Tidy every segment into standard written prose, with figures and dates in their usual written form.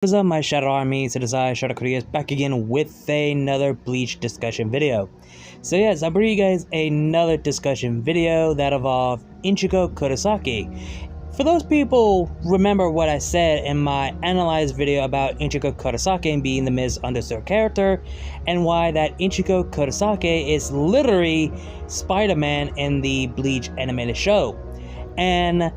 What is up, my Shadow Armies? It is I, Shadow Critias, back again with another Bleach discussion video. So yes, I'm bringing you guys another discussion video that involved Ichigo Kurosaki. For those people remember what I said in my analyzed video about Ichigo Kurosaki being the misunderstood character, and why that Ichigo Kurosaki is literally Spider-Man in the Bleach animated show. And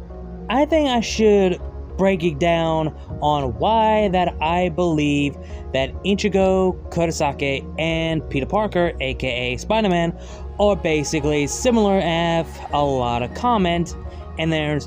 I think I should break it down on why that I believe that Ichigo Kurosaki and Peter Parker, aka Spider-Man, are basically similar and have a lot of comment in their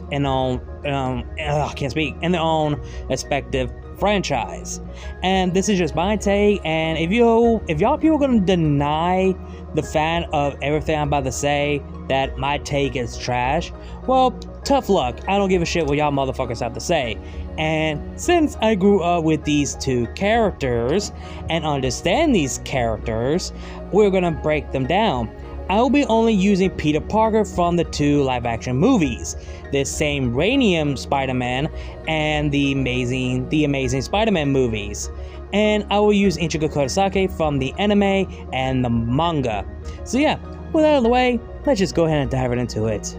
own respective franchise. And this is just my take, and if y'all people are gonna deny the fact of everything I'm about to say, that my take is trash, well, tough luck. I don't give a shit what y'all motherfuckers have to say. And since I grew up with these two characters and understand these characters, we're gonna break them down. I will be only using Peter Parker from the two live-action movies, the same Radium Spider-Man and the Amazing Spider-Man movies. And I will use Ichigo Kurosaki from the anime and the manga. So yeah, with that out of the way, let's just go ahead and dive right into it.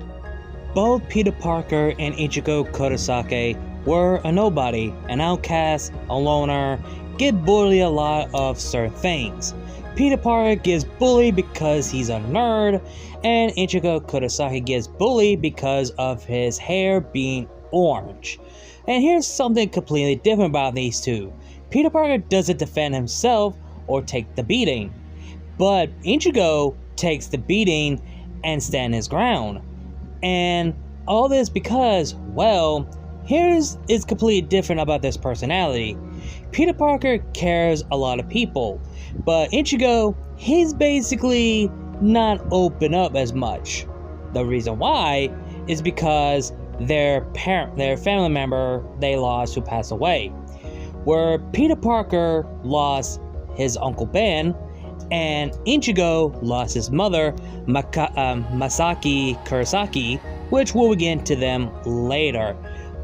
Both Peter Parker and Ichigo Kurosaki were a nobody, an outcast, a loner, get bullied a lot of certain things. Peter Parker gets bullied because he's a nerd, and Ichigo Kurosaki gets bullied because of his hair being orange. And here's something completely different about these two. Peter Parker doesn't defend himself or take the beating, but Ichigo takes the beating and stands his ground. And all this because, well, here's is completely different about this personality. Peter Parker cares a lot of people, but Ichigo, he's basically not open up as much. The reason why is because their family member they lost who passed away. Where Peter Parker lost his Uncle Ben, and Ichigo lost his mother, Masaki Kurosaki, which we'll get into them later.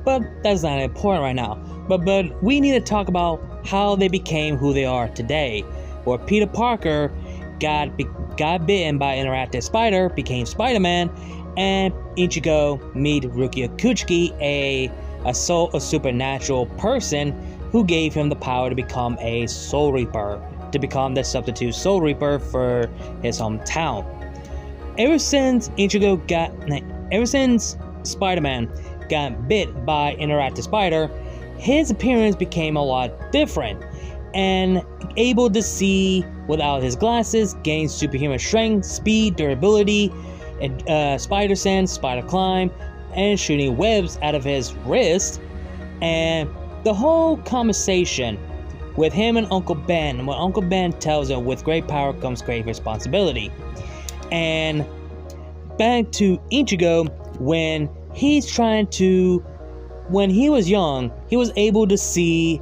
But that's not important right now. But we need to talk about how they became who they are today. Where Peter Parker got bitten by an interactive spider, became Spider-Man, and Ichigo meet Rukia Kuchiki, a supernatural person who gave him the power to become a Soul Reaper, to become the substitute Soul Reaper for his hometown. Ever since Spider-Man got bit by interactive spider, his appearance became a lot different, and able to see without his glasses, gain superhuman strength, speed, durability, and spider sense, spider climb, and shooting webs out of his wrist. And the whole conversation with him and Uncle Ben, when Uncle Ben tells him with great power comes great responsibility. And back to Ichigo, when he was young, he was able to see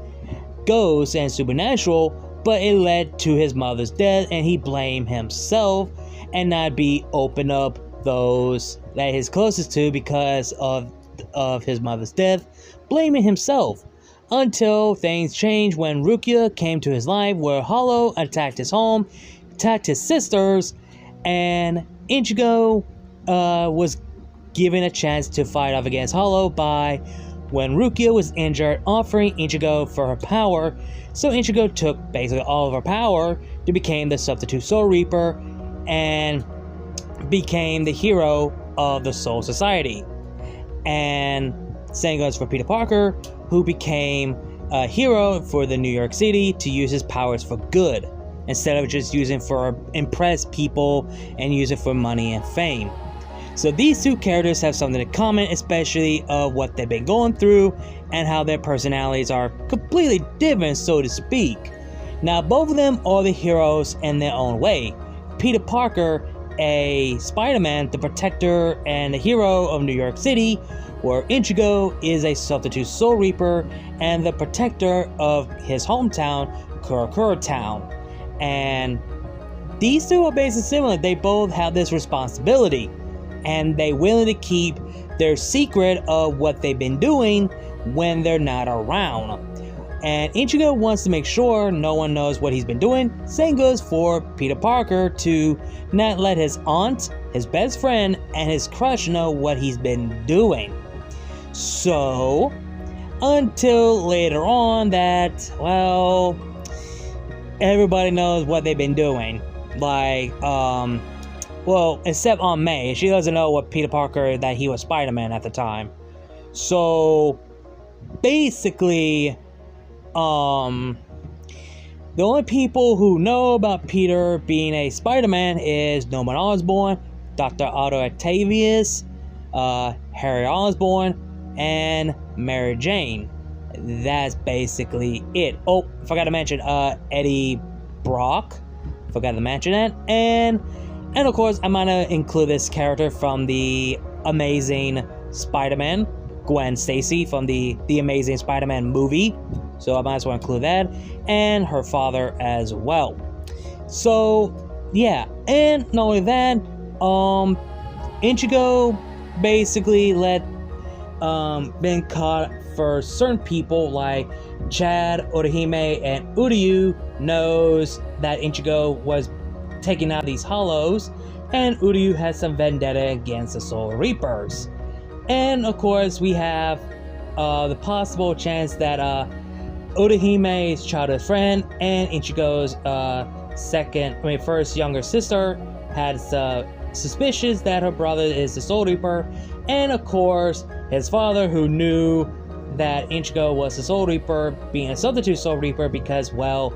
ghosts and supernatural, but it led to his mother's death, and he blamed himself and not be open up those that he's closest to because of his mother's death, blaming himself. Until things changed when Rukia came to his life, where Hollow attacked his home, attacked his sisters, and Ichigo was given a chance to fight off against Hollow by, when Rukia was injured, offering Ichigo for her power. So Ichigo took basically all of her power to become the substitute Soul Reaper and became the hero of the Soul Society. And same goes for Peter Parker, who became a hero for the New York City to use his powers for good, instead of just using for impress people and use it for money and fame. So these two characters have something in common, especially of what they've been going through and how their personalities are completely different, so to speak. Now, both of them are the heroes in their own way. Peter Parker, a Spider-Man, the protector and the hero of New York City, where Ichigo is a substitute Soul Reaper and the protector of his hometown, Kurokuro Town. And these two are basically similar. They both have this responsibility, and they willing to keep their secret of what they've been doing when they're not around. And Ichigo wants to make sure no one knows what he's been doing. Same goes for Peter Parker to not let his aunt, his best friend, and his crush know what he's been doing. So, until later on that, well, everybody knows what they've been doing. Like, well, except Aunt May. She doesn't know what Peter Parker, that he was Spider-Man at the time. So, basically, the only people who know about Peter being a Spider-Man is Norman Osborn, Dr. Otto Octavius, Harry Osborn, and Mary Jane. That's basically it. Oh, forgot to mention Eddie Brock. Forgot to mention that. And of course, I'm gonna include this character from the Amazing Spider-Man, Gwen Stacy from the Amazing Spider-Man movie. So I might as well include that. And her father as well. So, yeah. And not only that, Ichigo basically been caught for certain people like Chad, Orihime, and Uryu knows that Ichigo was taking out these hollows, and Uryu has some vendetta against the Soul Reapers. And of course, we have the possible chance that Urahime's childhood friend and Ichigo's first younger sister had suspicions that her brother is the Soul Reaper, and of course, his father, who knew that Ichigo was the Soul Reaper, being a substitute Soul Reaper because, well,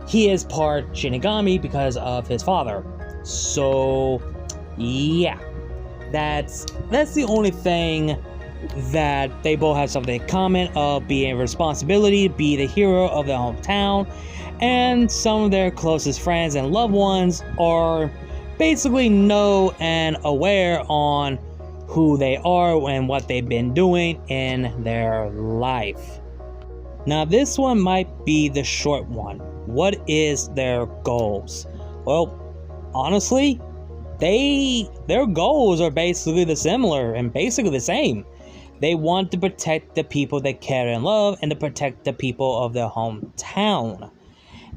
he is part Shinigami because of his father. So, yeah. That's the only thing that they both have something in common of being responsibility to be the hero of their hometown, and some of their closest friends and loved ones are basically know and aware on who they are and what they've been doing in their life. Now this one might be the short one. What is their goals? Well, honestly, their goals are basically similar and basically the same. They want to protect the people they care and love and to protect the people of their hometown.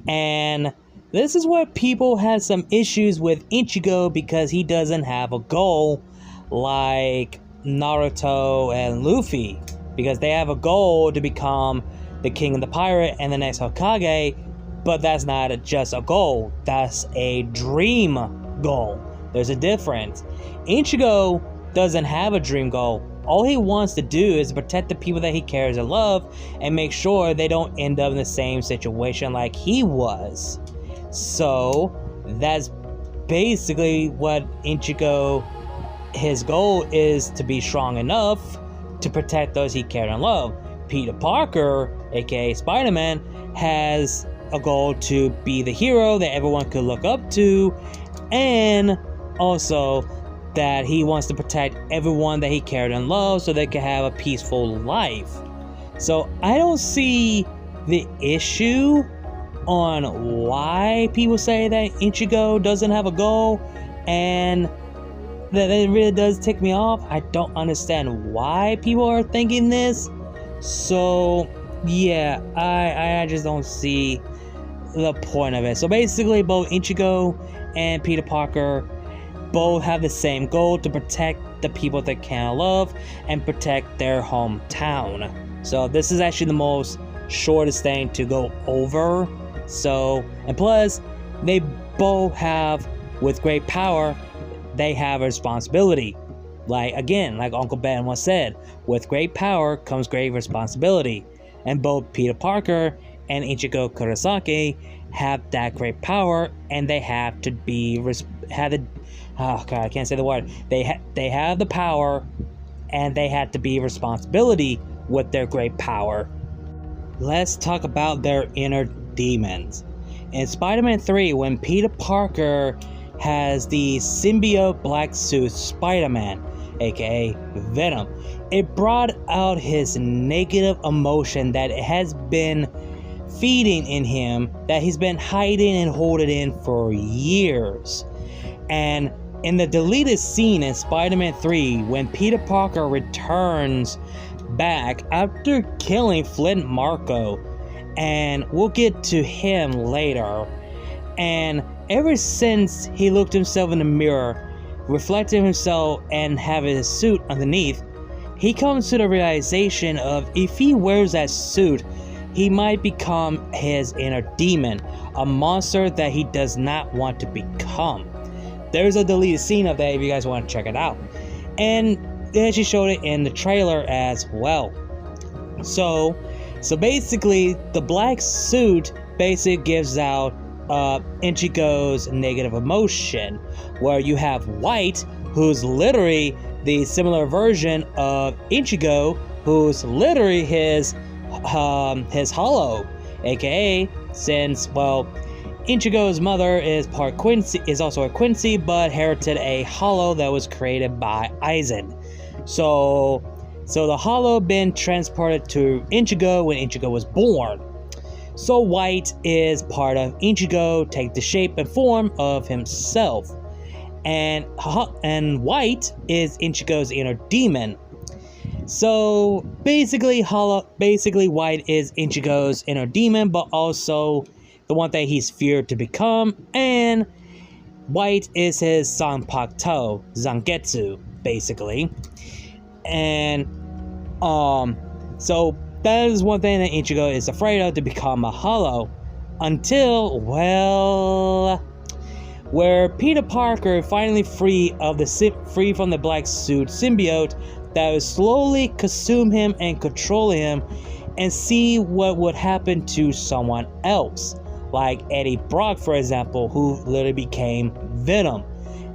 And this is where people have some issues with Ichigo because he doesn't have a goal like Naruto and Luffy, because they have a goal to become the king of the pirate and the next Hokage, but that's not just a goal, that's a dream goal. There's a difference. Ichigo doesn't have a dream goal. All he wants to do is protect the people that he cares and loves and make sure they don't end up in the same situation like he was. So that's basically what Ichigo, his goal is to be strong enough to protect those he cares and loves. Peter Parker, aka Spider-Man, has a goal to be the hero that everyone could look up to, and also that he wants to protect everyone that he cared and loved so they can have a peaceful life. So I don't see the issue on why people say that Ichigo doesn't have a goal, and that it really does tick me off. I don't understand why people are thinking this. So yeah, I just don't see the point of it. So basically, both Ichigo and Peter Parker both have the same goal, to protect the people they can love and protect their hometown. So this is actually the most shortest thing to go over. So, and plus, they both have, with great power, they have a responsibility. Like, again, like Uncle Ben once said, with great power comes great responsibility. And both Peter Parker and Ichigo Kurosaki have that great power, and they have to be oh god, I can't say the word. They have the power, and they have to be responsibility with their great power. Let's talk about their inner demons. In Spider-Man 3, when Peter Parker has the symbiote black suit Spider-Man, aka Venom, it brought out his negative emotion that has been feeding in him, that he's been hiding and holding in for years. And in the deleted scene in Spider-Man 3, when Peter Parker returns back after killing Flint Marko, and we'll get to him later. And ever since he looked himself in the mirror, reflected himself and have his suit underneath, he comes to the realization of if he wears that suit, he might become his inner demon, a monster that he does not want to become. There's a deleted scene of that if you guys want to check it out. And they actually showed it in the trailer as well. So basically, the black suit basically gives out Ichigo's negative emotion, where you have White, who's literally the similar version of Ichigo, who's literally his hollow, aka since, well, Ichigo's mother is also a Quincy, but inherited a hollow that was created by Aizen. So the hollow been transported to Ichigo when Ichigo was born. So White is part of Ichigo, take the shape and form of himself. And White is Ichigo's inner demon. So basically White is Ichigo's inner demon, but also the one that he's feared to become. And White is his Zanpakuto, Zangetsu, basically. And so that is one thing that Ichigo is afraid of, to become a hollow. Until, well, where Peter Parker finally free from the black suit symbiote that would slowly consume him and control him, and see what would happen to someone else, like Eddie Brock, for example, who literally became Venom.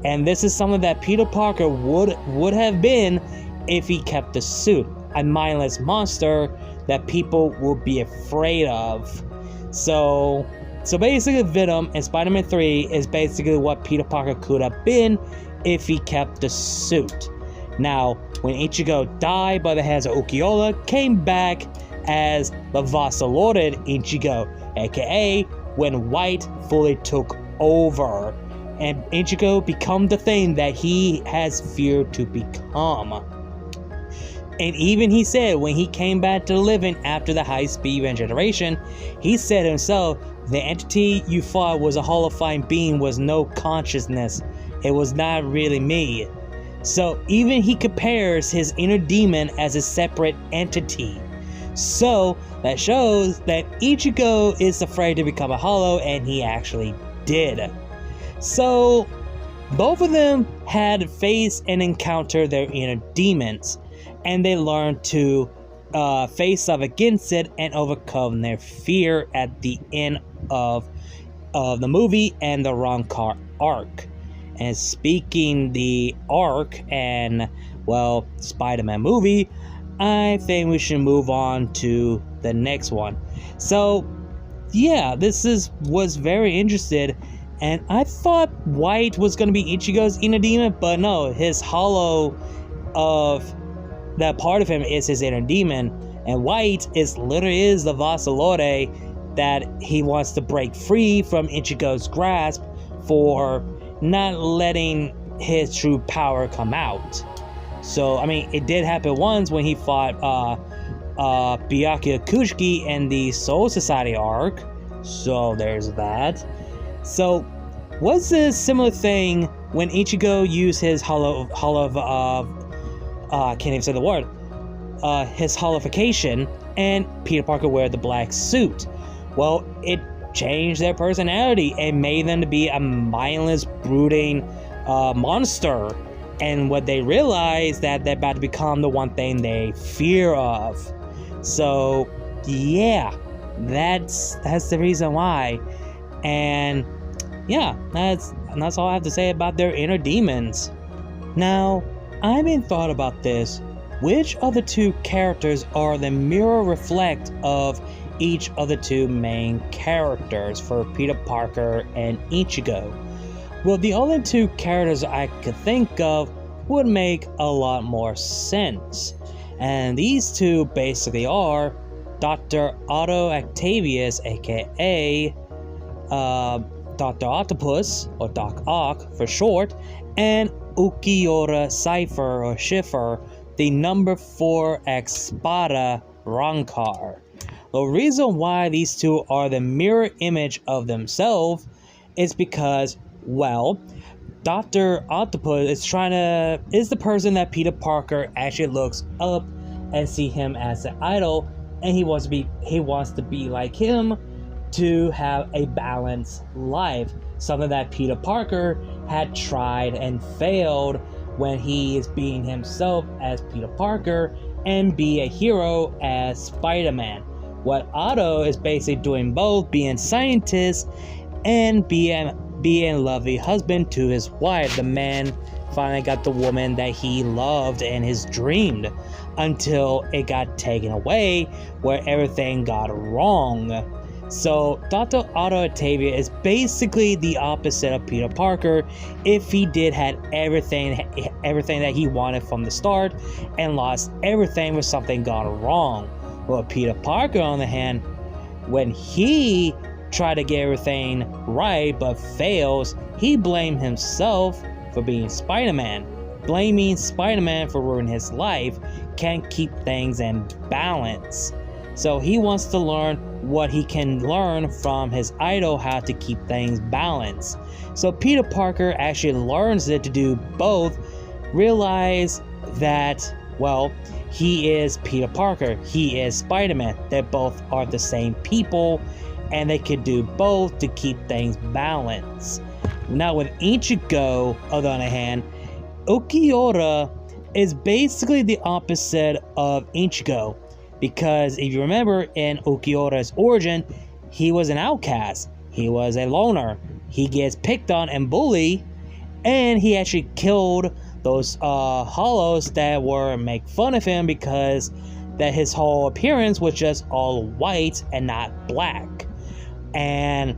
And this is something that Peter Parker would have been if he kept the suit, a mindless monster that people would be afraid of. So basically Venom in Spider-Man 3 is basically what Peter Parker could have been if he kept the suit. Now, when Ichigo died by the hands of Ukiola, came back as the Vasalorted Ichigo, aka when White fully took over, and Ichigo become the thing that he has feared to become. And even he said, when he came back to the living after the high-speed regeneration, he said himself, the entity you fought was a holofying being, was no consciousness. It was not really me. So even he compares his inner demon as a separate entity. So that shows that Ichigo is afraid to become a hollow, and he actually did. So both of them had faced and encountered their inner demons, and they learned to face up against it and overcome their fear at the end of the movie and the Rancor arc. And speaking the arc and, well, Spider-Man movie, I think we should move on to the next one. So yeah, was very interested, and I thought White was going to be Ichigo's inner demon, but no, his hollow of that part of him is his inner demon, and White literally is the Vasalore that he wants to break free from Ichigo's grasp for not letting his true power come out. So, I mean, it did happen once when he fought Byakuya Kushiki in the Soul Society arc. So, there's that. So, was a similar thing when Ichigo used his I can't even say the word, his holification, and Peter Parker wear the black suit. Well, it changed their personality and made them to be a mindless, brooding monster. And what they realized that they're about to become the one thing they fear of. So yeah, that's the reason why. And yeah, that's all I have to say about their inner demons. Now, I've been thought about this. Which of the two characters are the mirror reflect of each of the two main characters for Peter Parker and Ichigo? Well, the only two characters I could think of would make a lot more sense. And these two basically are Dr. Otto Octavius, aka Dr. Octopus, or Doc Ock for short, and Ukiura Cypher or Schiffer, the number 4 Espada Rancor. The reason why these two are the mirror image of themselves is because, well, Dr. Octopus is the person that Peter Parker actually looks up and see him as an idol, and he wants to be like him to have a balanced life, something that Peter Parker had tried and failed when he is being himself as Peter Parker and be a hero as Spider-Man. What Otto is basically doing both, being scientist and being lovely husband to his wife. The man finally got the woman that he loved and has dreamed, until it got taken away, where everything got wrong. So Dr. Otto Octavia is basically the opposite of Peter Parker if he did had everything that he wanted from the start and lost everything when something got wrong. Well, Peter Parker, on the hand, when he tried to get everything right but fails, he blamed himself for being Spider-Man. Blaming Spider-Man for ruining his life can't keep things in balance. So he wants to learn what he can learn from his idol, how to keep things balanced. So Peter Parker actually learns it to do both, realize that, well, he is Peter Parker, he is Spider-Man. They both are the same people, and they could do both to keep things balanced. Now with Ichigo, on the other hand, Ulquiorra is basically the opposite of Ichigo, because if you remember, in Ulquiorra's origin, he was an outcast, he was a loner, he gets picked on and bullied, and he actually killed those hollows that were make fun of him because that his whole appearance was just all white and not black. And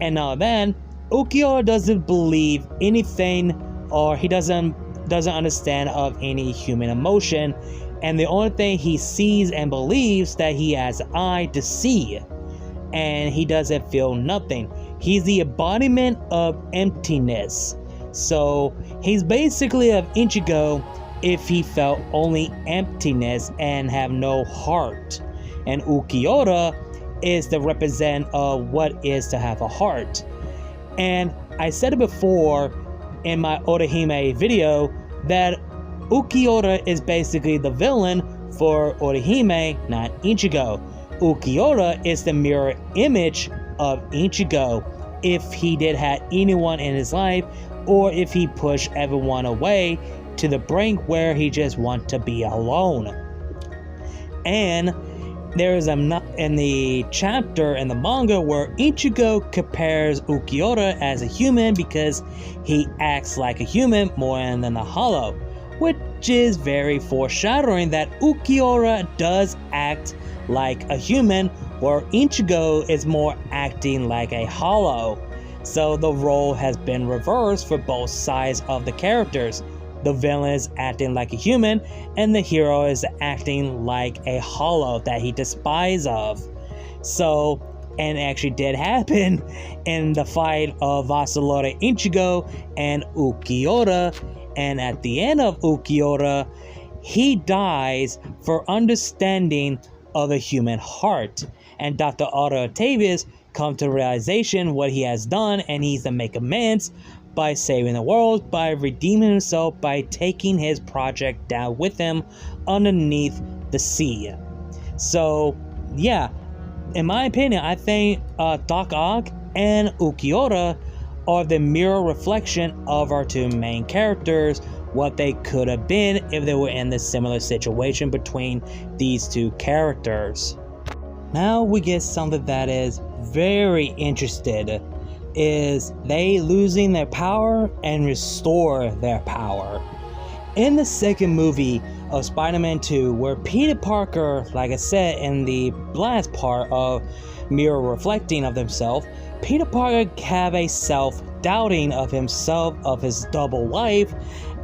now then, Ulquiorra doesn't believe anything, or he doesn't understand of any human emotion, and the only thing he sees and believes that he has an eye to see, and he doesn't feel nothing. He's the embodiment of emptiness. So he's basically of Ichigo if he felt only emptiness and have no heart, and Ulquiorra is the represent of what is to have a heart. And I said it before in my Orihime video that Ulquiorra is basically the villain for Orihime, not Ichigo. Ulquiorra is the mirror image of Ichigo if he did have anyone in his life, or if he pushed everyone away to the brink where he just wants to be alone. And there is in the chapter in the manga where Ichigo compares Ulquiorra as a human because he acts like a human more than a hollow, which is very foreshadowing that Ulquiorra does act like a human, where Ichigo is more acting like a hollow. So the role has been reversed for both sides of the characters. The villain is acting like a human, and the hero is acting like a hollow that he despises of. So, and it actually did happen in the fight of Vasalore Ichigo and Ulquiorra, and at the end of Ulquiorra, he dies for understanding of the human heart. And Dr. Otto Octavius comes to the realization what he has done, and he's to make amends by saving the world, by redeeming himself, by taking his project down with him underneath the sea. So, yeah, in my opinion, I think Doc Ock and Ulquiorra are the mirror reflection of our two main characters, what they could have been if they were in this similar situation between these two characters. Now we get something that is very interesting. Is they losing their power and restore their power. In the second movie of Spider-Man 2, where Peter Parker, like I said in the last part of mirror reflecting of himself, Peter Parker have a self-doubting of himself, of his double life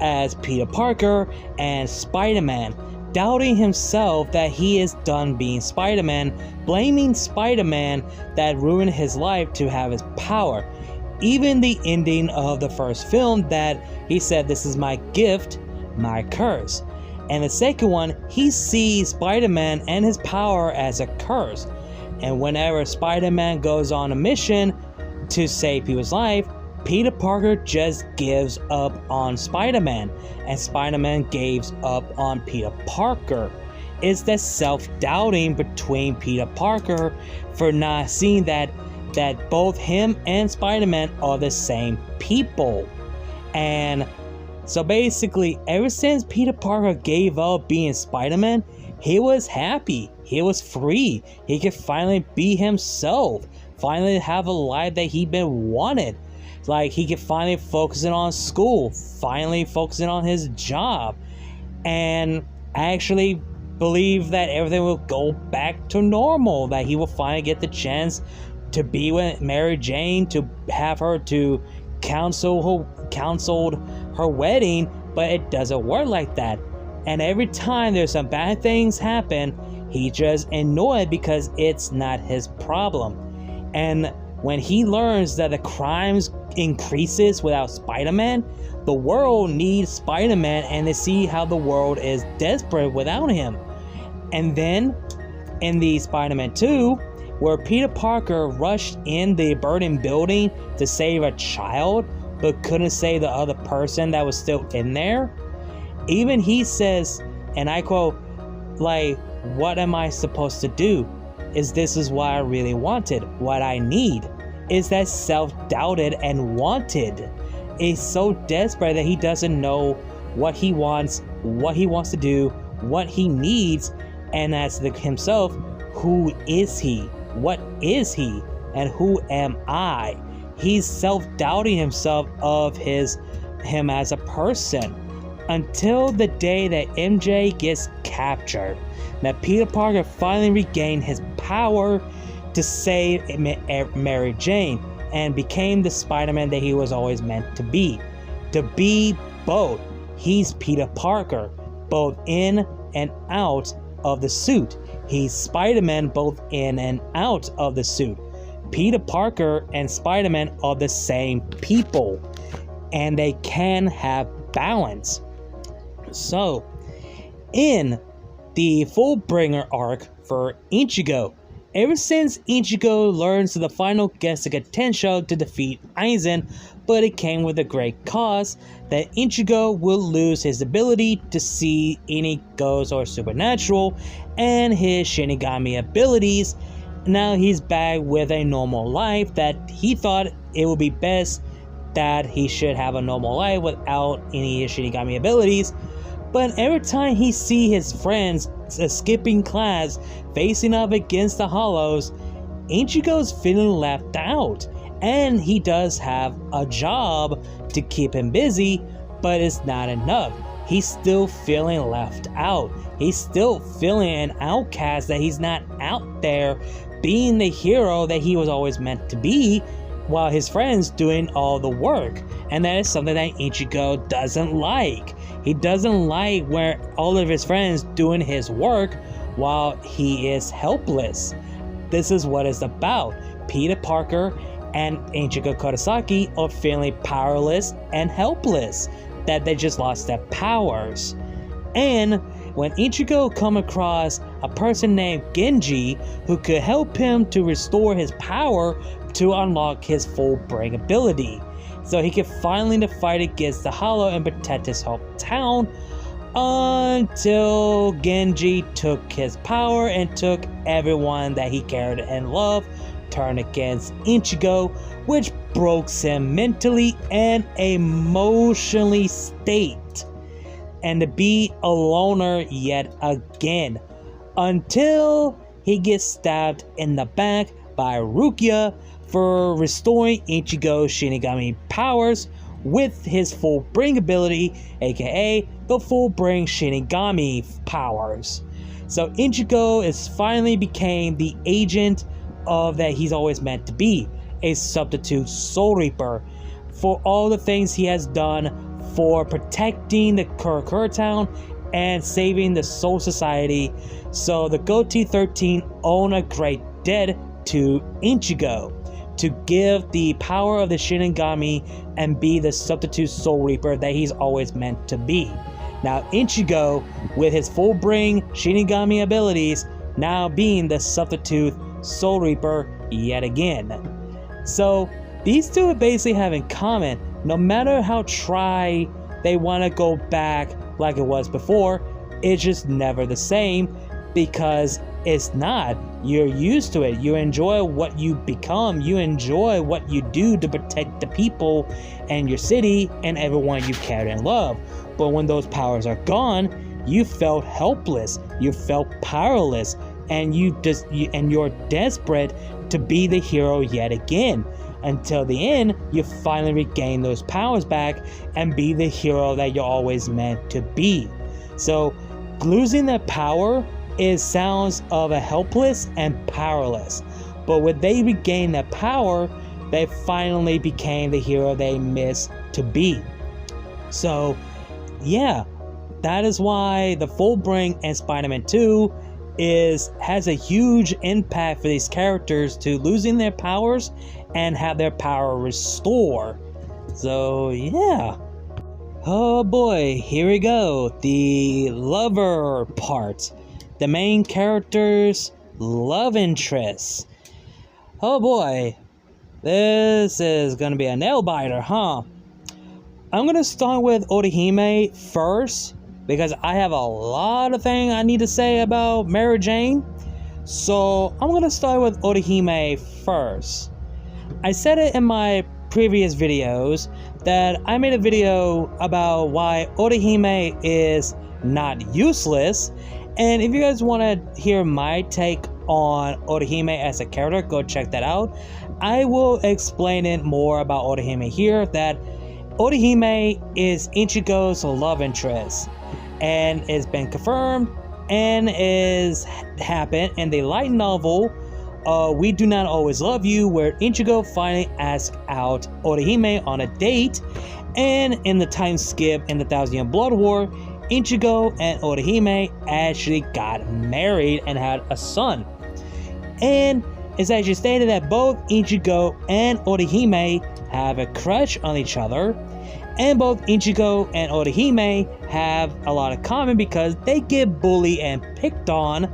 as Peter Parker and Spider-Man, doubting himself that he is done being Spider-Man, blaming Spider-Man that ruined his life to have his power. Even the ending of the first film that he said, "This is my gift, my curse." And the second one, he sees Spider-Man and his power as a curse. And whenever Spider-Man goes on a mission to save people's life, Peter Parker just gives up on Spider-Man, and Spider-Man gives up on Peter Parker. It's that self-doubting between Peter Parker for not seeing that both him and Spider-Man are the same people. And so basically, ever since Peter Parker gave up being Spider-Man, he was happy, he was free, he could finally be himself, finally have a life that he'd been wanted. Like, he could finally focus on school, finally focusing on his job, and actually believe that everything will go back to normal, that he will finally get the chance to be with Mary Jane, to have her to counseled her wedding, but it doesn't work like that. And every time there's some bad things happen, he just annoyed because it's not his problem. And when he learns that the crimes increases without Spider-Man, the world needs Spider-Man, and they see how the world is desperate without him. And then in the Spider-Man 2, where Peter Parker rushed in the burning building to save a child but couldn't save the other person that was still in there, even he says, and I quote, like, what am I supposed to do? This is what I really wanted, what I need. Is that self-doubted and wanted. Is so desperate that he doesn't know what he wants to do, what he needs, and as himself, who is he? What is he? And who am I? He's self-doubting himself of him as a person. Until the day that MJ gets captured, that Peter Parker finally regained his power to save Mary Jane and became the Spider-Man that he was always meant to be. To be both. He's Peter Parker, both in and out of the suit. He's Spider-Man, both in and out of the suit. Peter Parker and Spider-Man are the same people, and they can have balance. So, in the Fullbringer arc for Ichigo, ever since Ichigo learns the final Gesuga Tensho to defeat Aizen, but it came with a great cost, that Ichigo will lose his ability to see any ghosts or supernatural, and his Shinigami abilities. Now he's back with a normal life that he thought it would be best that he should have a normal life without any Shinigami abilities. But every time he see his friends skipping class, facing up against the Hollows, Ichigo's feeling left out. And he does have a job to keep him busy, but it's not enough. He's still feeling left out. He's still feeling an outcast, that he's not out there being the hero that he was always meant to be, while his friends doing all the work. And that is something that Ichigo doesn't like. He doesn't like where all of his friends doing his work while he is helpless. This is what it's about. Peter Parker and Ichigo Kurosaki are feeling powerless and helpless, that they just lost their powers. And when Ichigo come across a person named Genji who could help him to restore his power to unlock his Fullbring ability, so he could finally fight against the Hollow and protect his hometown, until Genji took his power and took everyone that he cared and loved, turned against Ichigo, which broke him mentally and emotionally state, and to be a loner yet again, until he gets stabbed in the back by Rukia for restoring Ichigo's Shinigami powers with his Fullbring ability, aka the Fullbring Shinigami powers. So Ichigo is finally became the agent of that he's always meant to be, a substitute Soul Reaper, for all the things he has done for protecting the Kurokuro town and saving the Soul Society. So the Goatee 13 owe a great debt to Ichigo to give the power of the Shinigami and be the substitute Soul Reaper that he's always meant to be. Now Ichigo, with his full bring Shinigami abilities, now being the substitute Soul Reaper yet again. So these two basically have in common, no matter how try they want to go back like it was before, it's just never the same, because it's not. You're used to it. You enjoy what you become. You enjoy what you do to protect the people and your city and everyone you care and love. But when those powers are gone, you felt helpless. You felt powerless, and you're desperate to be the hero yet again. Until the end, you finally regain those powers back and be the hero that you're always meant to be. So losing that power is sounds of a helpless and powerless, but when they regained that power, they finally became the hero they missed to be. So yeah, that is why the full bring in Spider-Man 2 has a huge impact for these characters to losing their powers and have their power restore. So yeah. Oh boy, here we go. The lover part. The main character's love interest. Oh boy, this is gonna be a nail biter, huh? I'm gonna start with Orihime first, because I have a lot of things I need to say about Mary Jane. So I'm gonna start with Orihime first. I said it in my previous videos that I made a video about why Orihime is not useless. And if you guys want to hear my take on Orihime as a character, go check that out. I will explain it more about Orihime here, that Orihime is Ichigo's love interest, and it's been confirmed and is happened in the light novel We Do Not Always Love You, where Ichigo finally asks out Orihime on a date, and in the time skip in the Thousand Year Blood War, Ichigo and Orihime actually got married and had a son. And it's actually stated that both Ichigo and Orihime have a crush on each other, and both Ichigo and Orihime have a lot of common because they get bullied and picked on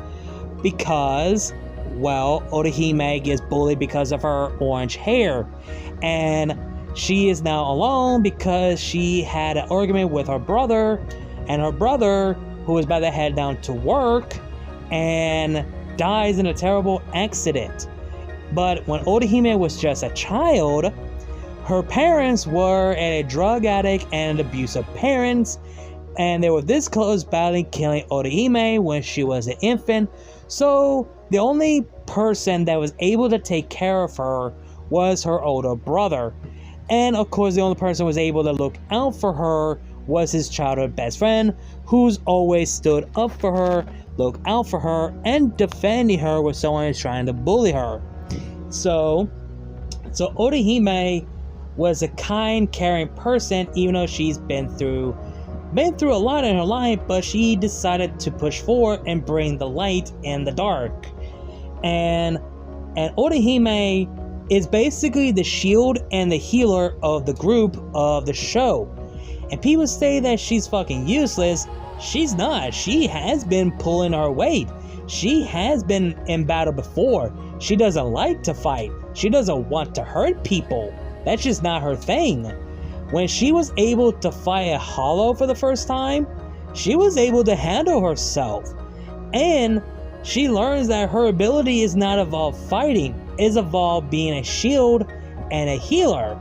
because, well, Orihime gets bullied because of her orange hair, and she is now alone because she had an argument with her brother, and her brother, who was about to head down to work, and dies in a terrible accident. But when Orihime was just a child, her parents were a drug addict and abusive parents, and they were this close battling killing Orihime when she was an infant. So the only person that was able to take care of her was her older brother. And of course, the only person who was able to look out for her was his childhood best friend, who's always stood up for her, looked out for her, and defending her when someone is trying to bully her. So Orihime was a kind, caring person, even though she's been through a lot in her life, but she decided to push forward and bring the light in the dark. And Orihime is basically the shield and the healer of the group of the show. And people say that she's fucking useless. She's not. She has been pulling her weight. She has been in battle before. She doesn't like to fight. She doesn't want to hurt people. That's just not her thing. When she was able to fight a Hollow for the first time, she was able to handle herself. And she learns that her ability is not about fighting. It's about being a shield and a healer.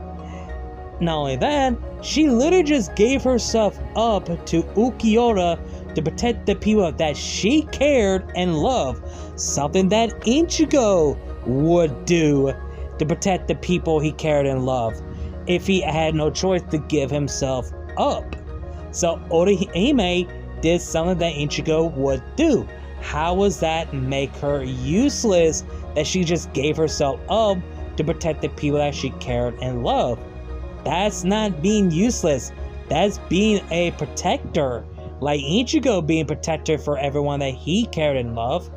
Not only that, she literally just gave herself up to Ukiura to protect the people that she cared and loved. Something that Ichigo would do to protect the people he cared and loved if he had no choice to give himself up. So Orihime did something that Ichigo would do. How was that make her useless that she just gave herself up to protect the people that she cared and loved? That's not being useless. That's being a protector. Like Ichigo being protector for everyone that he cared and loved.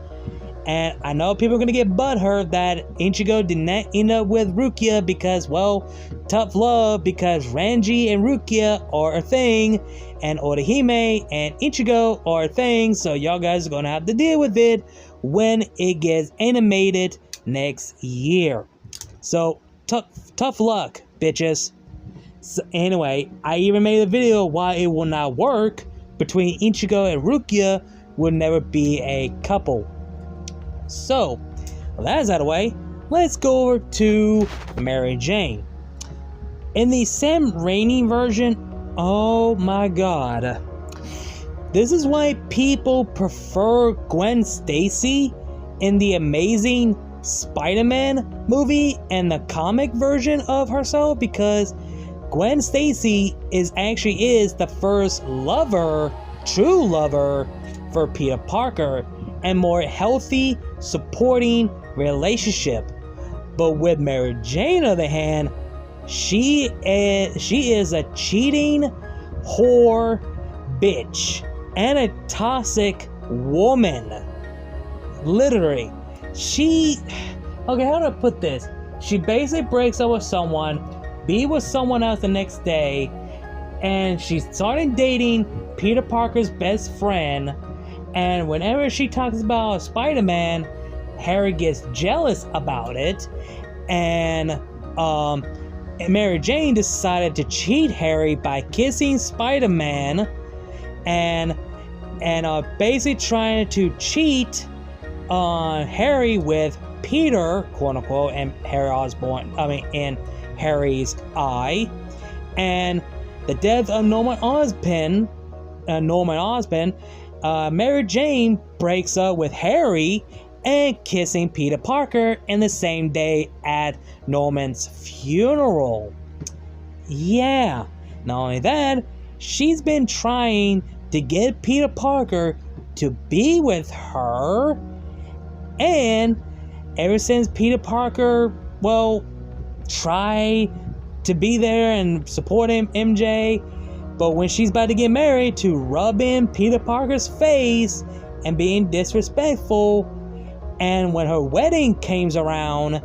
And I know people are going to get butthurt that Ichigo did not end up with Rukia because, well, tough love, because Ranji and Rukia are a thing, and Orihime and Ichigo are a thing, so y'all guys are going to have to deal with it when it gets animated next year. So, tough luck, bitches. So anyway, I even made a video why it will not work between Ichigo and Rukia will never be a couple. So, with that out of the way, let's go over to Mary Jane. In the Sam Raimi version, oh my god. This is why people prefer Gwen Stacy in the Amazing Spider-Man movie and the comic version of herself, because Gwen Stacy is the first lover, true lover for Peter Parker, and more healthy, supporting relationship. But with Mary Jane, on the other hand, she is a cheating whore bitch and a toxic woman. Literally. Okay, how do I put this? She basically breaks up with someone, be with someone else the next day, and she started dating Peter Parker's best friend. And whenever she talks about Spider-Man, Harry gets jealous about it, and Mary Jane decided to cheat Harry by kissing Spider-Man, and basically trying to cheat on Harry with Peter, quote unquote, and in Harry's eye. And the death of Norman Osborn, Mary Jane breaks up with Harry and kissing Peter Parker in the same day at Norman's funeral. Yeah, not only that, she's been trying to get Peter Parker to be with her, and ever since Peter Parker, well, tried to be there and support him, MJ, but when she's about to get married, to rub in Peter Parker's face and being disrespectful. And when her wedding comes around,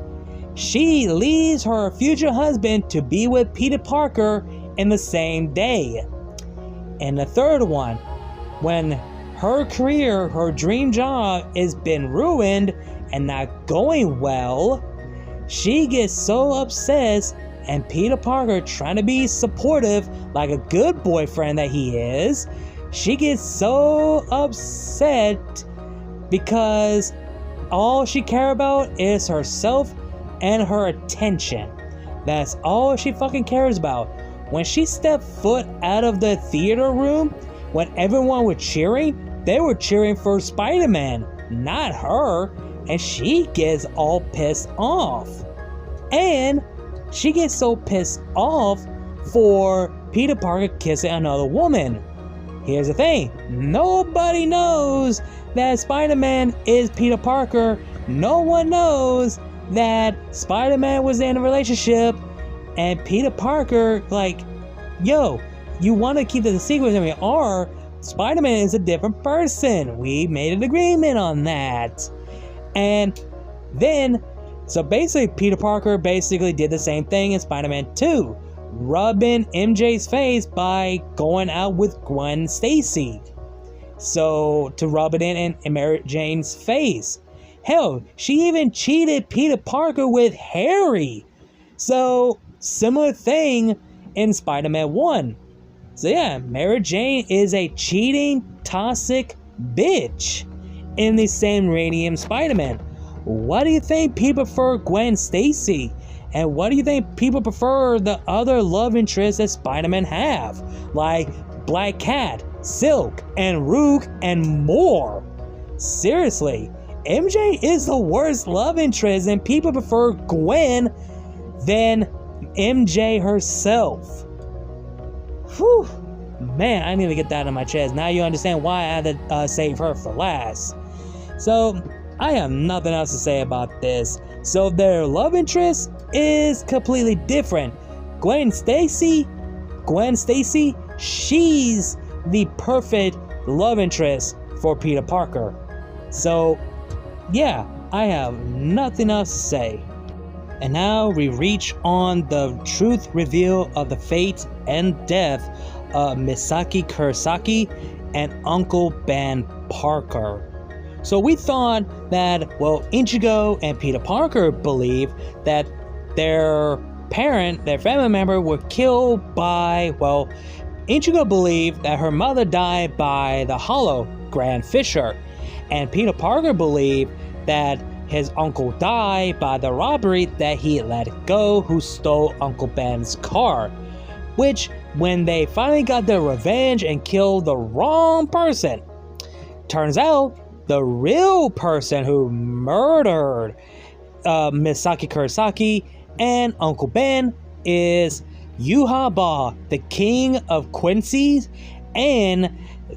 she leaves her future husband to be with Peter Parker in the same day. And the third one, when her career, her dream job has been ruined and not going well, she gets so obsessed, and Peter Parker, trying to be supportive like a good boyfriend that he is, she gets so upset because all she cares about is herself and her attention. That's all she fucking cares about. When she stepped foot out of the theater room, when everyone was cheering, they were cheering for Spider-Man, not her, and she gets all pissed off. And she gets so pissed off for Peter Parker kissing another woman. Here's the thing, nobody knows that Spider-Man is Peter Parker. No one knows that Spider-Man was in a relationship, and Peter Parker, like, yo, you want to keep this a secret, and we are. Spider-Man is a different person. We made an agreement on that. And then, so basically, Peter Parker basically did the same thing in Spider-Man 2, rubbing MJ's face by going out with Gwen Stacy. So, to rub it in Mary Jane's face. Hell, she even cheated Peter Parker with Harry. So, similar thing in Spider-Man 1. So yeah, Mary Jane is a cheating, toxic bitch in the Sam Raimi Spider-Man. What do you think people prefer Gwen Stacy? And what do you think people prefer the other love interests that Spider-Man have? Like Black Cat, Silk, and Rogue, and more. Seriously, MJ is the worst love interest, and people prefer Gwen than MJ herself. Whew. Man, I need to get that out of my chest. Now you understand why I had to save her for last. So, I have nothing else to say about this. So, their love interest is completely different. Gwen Stacy, she's the perfect love interest for Peter Parker. So, yeah, I have nothing else to say. And now we reach on the truth reveal of the fate and death of Misaki Kurosaki and Uncle Ben Parker. So we thought that, well, Ichigo and Peter Parker believed that their family member, were killed by, well, Ichigo believed that her mother died by the Hollow, Grand Fisher, and Peter Parker believed that his uncle died by the robbery that he let go, who stole Uncle Ben's car. Which, when they finally got their revenge and killed the wrong person, turns out the real person who murdered Misaki Kurosaki and Uncle Ben is Yhwach, the king of Quincy, and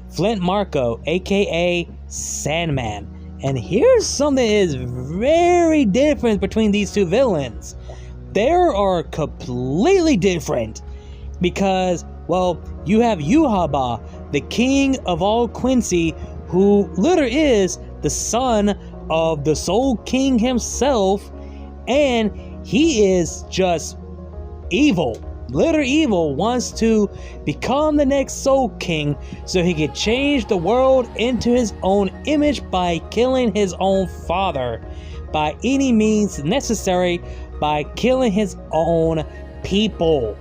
Flint Marko, aka Sandman. And here's something that is very different between these two villains. They are completely different because, well, you have Yhwach, the king of all Quincy, who literally is the son of the Soul King himself, and he is just evil. Literally evil, wants to become the next Soul King so he could change the world into his own image by killing his own father by any means necessary, by killing his own people.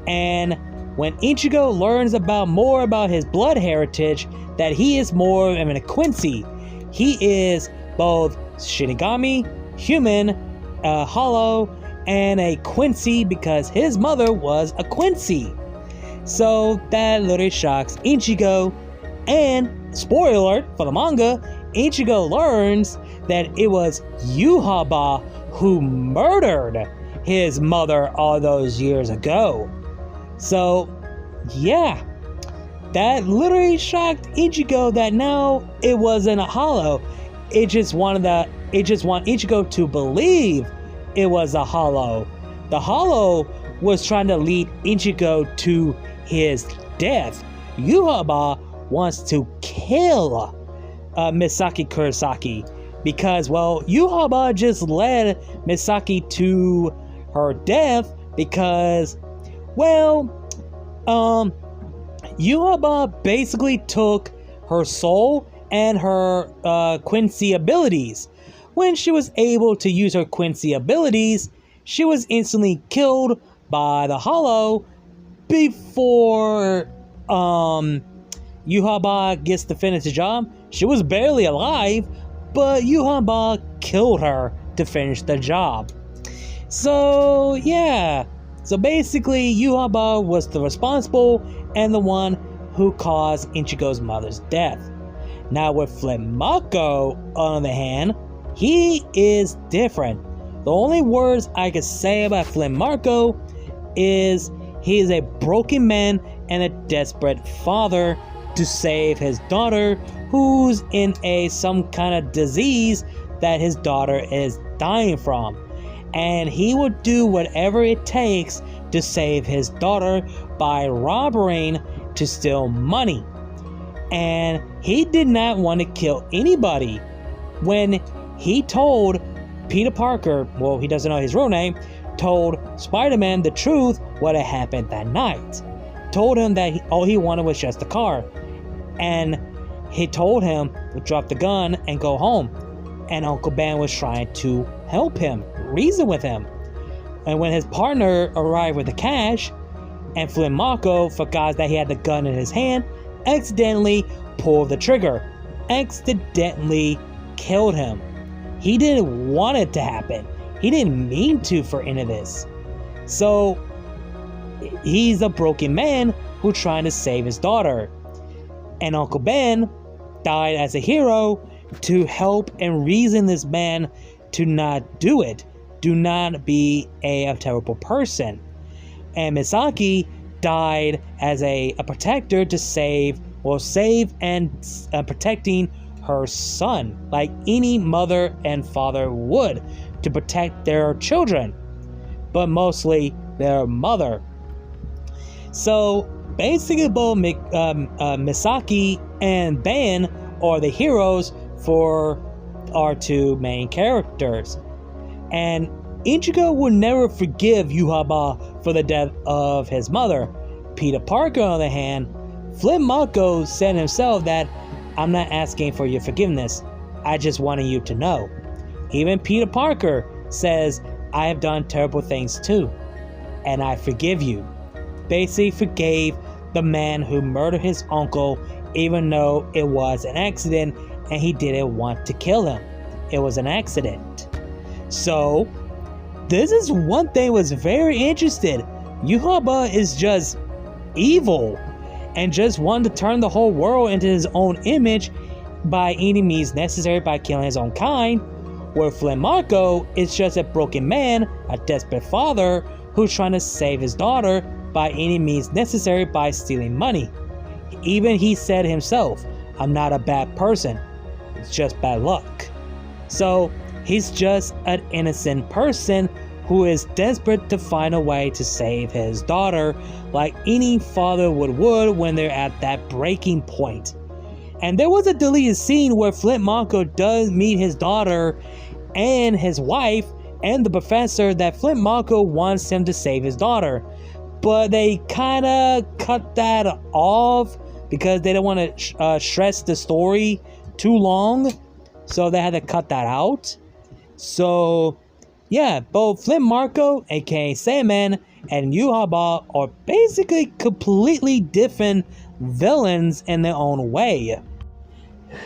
And when Ichigo learns more about his blood heritage, that he is more of a Quincy. He is both Shinigami, human, hollow, and a Quincy because his mother was a Quincy. So that literally shocks Ichigo, and spoiler alert for the manga, Ichigo learns that it was Yhwach who murdered his mother all those years ago. So yeah, that literally shocked Ichigo that now it wasn't a hollow. It just want Ichigo to believe it was a hollow. The hollow was trying to lead Ichigo to his death. Yhwach wants to kill Misaki Kurosaki because, well, Yhwach just led Misaki to her death because, well, Yhwach basically took her soul and her Quincy abilities. When she was able to use her Quincy abilities, she was instantly killed by the Hollow before Yhwach gets to finish the job. She was barely alive, but Yhwach killed her to finish the job. So yeah, so basically Yhwach was the responsible and the one who caused Ichigo's mother's death. Now with Flint Marko, on the other hand, he is different. The only words I can say about Flint Marko is he is a broken man and a desperate father to save his daughter, who's in some kind of disease that his daughter is dying from. And he will do whatever it takes to save his daughter by robbing to steal money. And he did not want to kill anybody. When he told Peter Parker, well, he doesn't know his real name, told Spider-Man the truth what had happened that night. Told him that all he wanted was just a car. And he told him to drop the gun and go home. And Uncle Ben was trying to help him, reason with him. And when his partner arrived with the cash, and Flint Marko forgot that he had the gun in his hand, accidentally pulled the trigger, accidentally killed him. He didn't want it to happen. He didn't mean to for any of this. So he's a broken man who's trying to save his daughter. And Uncle Ben died as a hero to help and reason this man to not do it. Do not be a terrible person. And Misaki died as a protector to save and protecting her son, like any mother and father would, to protect their children, but mostly their mother. So basically both Misaki and Ben are the heroes for our two main characters. And Ichigo will never forgive Yhwach for the death of his mother. Peter Parker, on the other hand, Flint Marko said himself that, "I'm not asking for your forgiveness, I just wanted you to know." Even Peter Parker says, "I have done terrible things too, and I forgive you." Basically forgave the man who murdered his uncle, even though it was an accident and he didn't want to kill him. It was an accident. So, this is one thing was very interesting. Yhwach is just evil and just wanted to turn the whole world into his own image by any means necessary by killing his own kind, where Flint Marko is just a broken man, a desperate father who's trying to save his daughter by any means necessary by stealing money. Even he said himself, "I'm not a bad person, it's just bad luck." So he's just an innocent person who is desperate to find a way to save his daughter, like any father would when they're at that breaking point. And there was a deleted scene where Flint Marko does meet his daughter and his wife and the professor that Flint Marko wants him to save his daughter. But they kind of cut that off because they don't want to stress the story too long. So they had to cut that out. So yeah, both Flint Marko, aka Sandman, and Yhwach are basically completely different villains in their own way.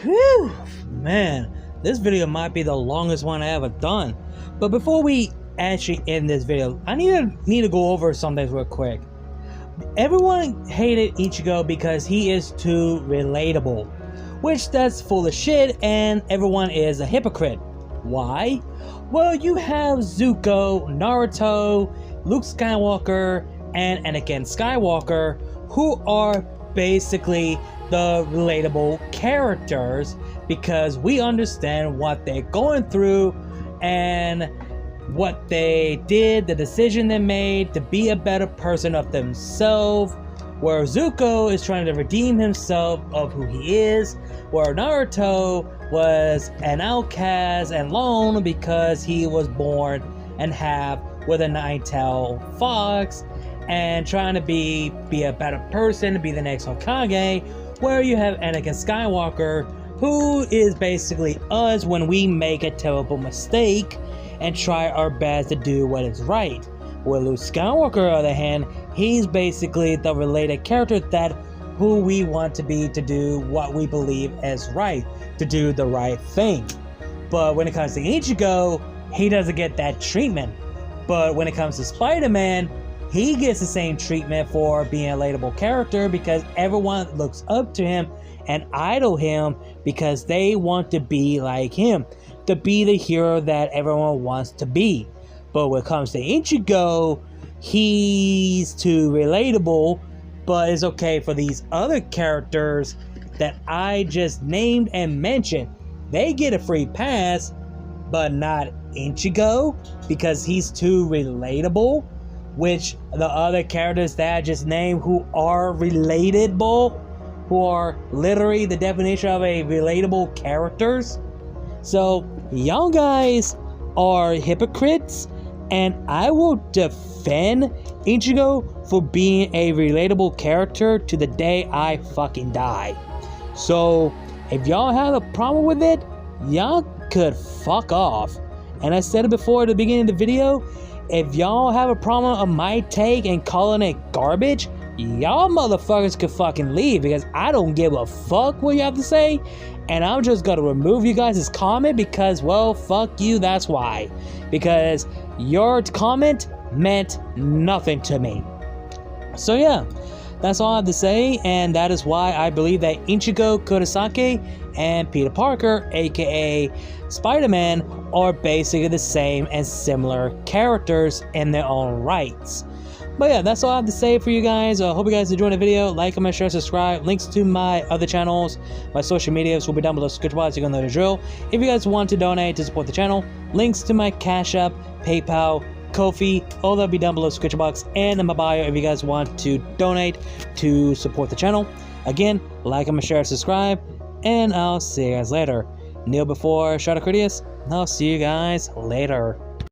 Whew, man, this video might be the longest one I ever done. But before we actually end this video, I need to go over some things real quick. Everyone hated Ichigo because he is too relatable, which that's full of shit, and everyone is a hypocrite. Why? Well, you have Zuko, Naruto, Luke Skywalker, and Anakin Skywalker, who are basically the relatable characters because we understand what they're going through and what they did, the decision they made to be a better person of themselves, where Zuko is trying to redeem himself of who he is, where Naruto was an outcast and lone because he was born and half with a nine-tailed fox and trying to be a better person, to be the next Hokage, where you have Anakin Skywalker, who is basically us when we make a terrible mistake and try our best to do what is right. With Luke Skywalker, on the other hand, he's basically the related character that who we want to be to do what we believe is right, to do the right thing. But when it comes to Ichigo, he doesn't get that treatment. But when it comes to Spider-Man, he gets the same treatment for being a relatable character because everyone looks up to him and idol him because they want to be like him, to be the hero that everyone wants to be. But when it comes to Ichigo, he's too relatable, but it's okay for these other characters that I just named and mentioned. They get a free pass, but not Ichigo because he's too relatable, which the other characters that I just named who are relatable, who are literally the definition of a relatable characters. So y'all guys are hypocrites, and I will defend Ichigo for being a relatable character to the day I fucking die. So if y'all have a problem with it, y'all could fuck off. And I said it before at the beginning of the video, if y'all have a problem of my take and calling it garbage, y'all motherfuckers could fucking leave because I don't give a fuck what you have to say. And I'm just gonna remove you guys' comment because, well, fuck you, that's why. Because your comment meant nothing to me. So yeah, that's all I have to say, and that is why I believe that Ichigo Kurosaki and Peter Parker, aka Spider-Man, are basically the same and similar characters in their own rights. But yeah, that's all I have to say for you guys. I hope you guys enjoyed the video. Like, comment, share, subscribe. Links to my other channels, my social medias will be down below. Description box. You can know the drill. If you guys want to donate to support the channel, links to my Cash App, PayPal, Ko-fi, all that'll be down below. Description box and in my bio if you guys want to donate to support the channel. Again, like, comment, share, subscribe, and I'll see you guys later. kneel before Shadow Critias. I'll see you guys later.